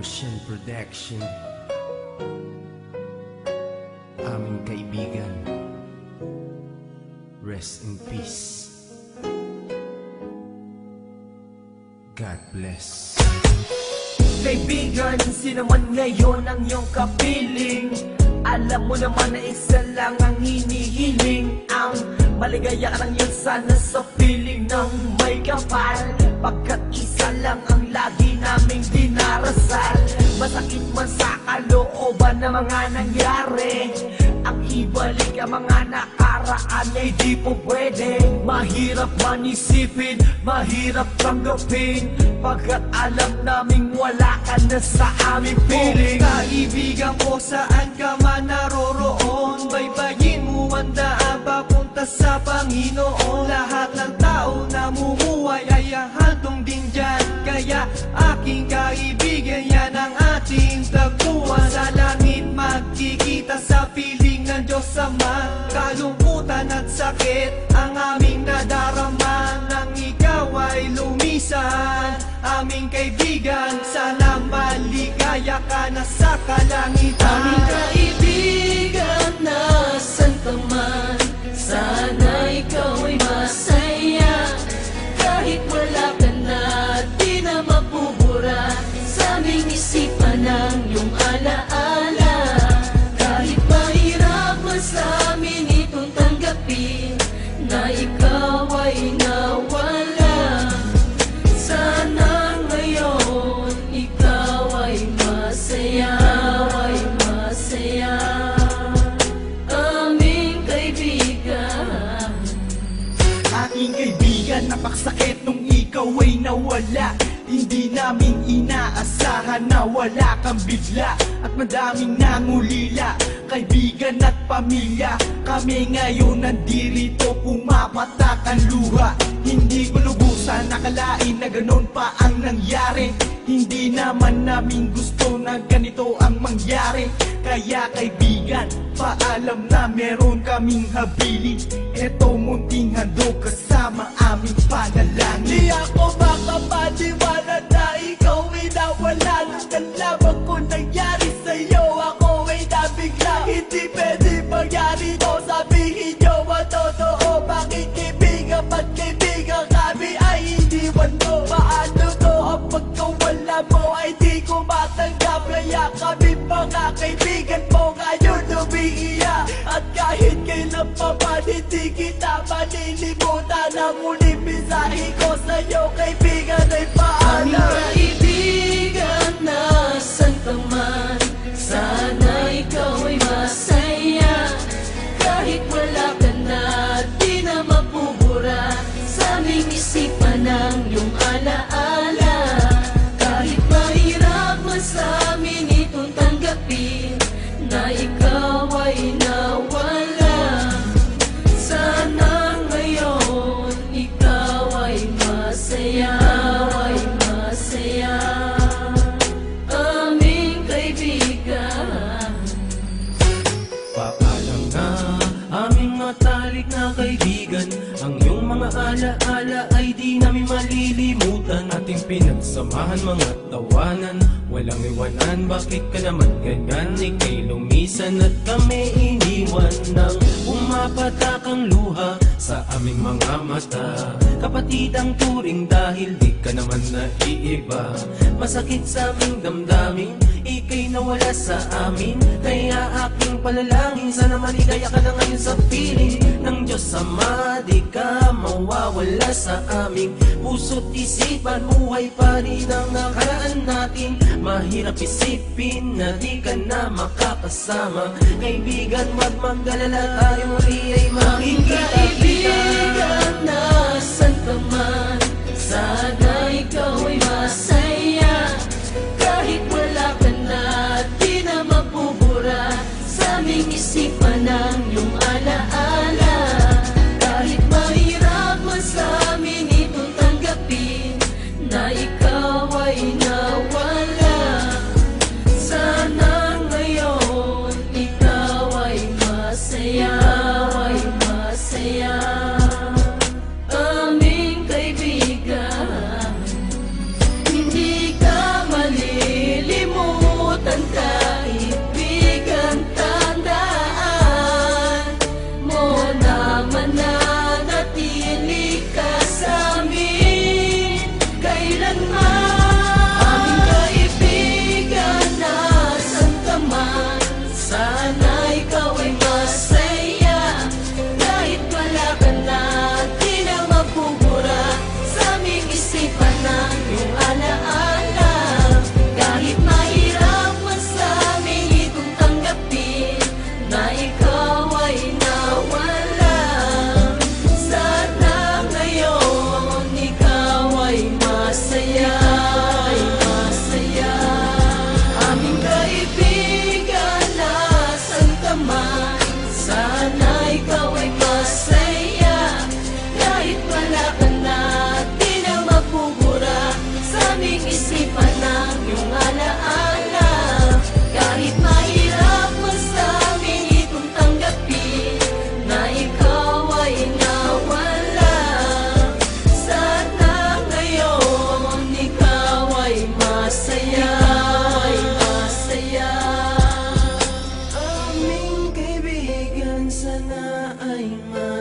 Ocean Production. Aming kaibigan, rest in peace. God bless. Kaibigan, sino man ngayon ang iyong kapiling? Alam mo naman na isa lang ang hinihiling. Ang maligaya ka lang yun sana sa piling ng may kapal, pagkat isa lang ang lagi naming dinarasal. Masakit man sa kalooban na mga nangyari, ang ibalik ang mga nakaraan ay di po pwede. Mahirap man isipin, mahirap tanggapin, pagkat alam naming wala ka na sa aming piling. Kaibigan ko, saan ka man naroroon, baybayin mo ang daan papunta sa Panginoon. Lahat ng tao na mumuhay ay handong din dyan, kaya aking kaibigan, yan ang ating tagpuan. Sa langit magkikita sa piling ng Diyos Ama, kalungkutan at sakit ang aming nadarama. Nang ikaw ay lumisan, aming kaibigan, sana maligaya ka na sa kalangitan. Aming kaibigan, nasan ka man, sana ikaw ay masaya. Kahit wala ka na, di na mapubura sa aming isipan ng iyong alaala. Kahit mahirap man sa amin itong tanggapin na ikaw ay nawala, sana ngayon ikaw ay masaya, ay masaya. Aming kaibigan, Aking kaibigan, napakasakit nung ikaw ay nawala. Hindi namin inaasahan na wala kang bigla, at madaming nangulila, kaibigan at pamilya. Kami ngayon nandirito, pumapatak ang luha. Hindi ko lubusan nakalain na ganon pa ang nangyari. Hindi naman namin gusto na ganito ang mangyari. Kaya kaibigan, paalam na meron kaming habilin. Eto munting handog kasama aming panalangin. Di ako makapaniwala na ikaw ay nawala. Nang nalaman ko nangyari sa'yo, ako ay nabigla. Hindi pwede mangyari to, sabihin nyo ang totoo. Bakit kaibigan, ba't kaibigan kami ay iniwan mo? Paano to ang pagkawala mo ay di ko matanggap? Kaya kami mga kaibigan mo ngayon umiiyak, at kahit kailan pa man hindi kita malilimutan. Ang muling mensahe ko sa'yo kaibigan ay aming paalam. kaibigan, nasan ka man, sana ikaw ay masaya. Kahit wala ka na, di na mapubura sa aming isipan ng iyong alaala. Kahit mahirap man sa amin itong tanggapin na ikaw ay nawala, sana ngayon ikaw ay masaya, ay masaya. Aming kaibigan, Paalam na aming matalik na kaibigan, ang iyong mga alaala ay di namin malilimutan. Ating pinagsamahan mga tawanan, walang iwanan. Bakit ka naman ganyan? Ika'y lumisan at kami iniwan. Nang umapatak ang luha sa aming mga mata, kapatid ang turing dahil di ka naman naiiba. Masakit sa aming damdamin, ika'y nawala sa amin. Kaya aking panalangin, sana maligaya ka na ngayon sa piling ng Diyos Ama. Di ka mawawala sa aming puso't isipan. Buhay pa rin ang nakaraan natin. Mahirap isipin na di ka na makakasama. Kaibigan, wag mag-alala, tayo muli ay aming makikita-kita. kaibigan, nasan ka man, sana ikaw ay masaya. Kahit wala ka na, di na mapubura sa aming isipan ng iyong alaala. Kahit mahirap man sa amin itong tanggapin na ikaw ay nawala, sana ngayon ikaw ay masaya, ay masaya. Aming kaibigan, hindi ka malilimutan. ay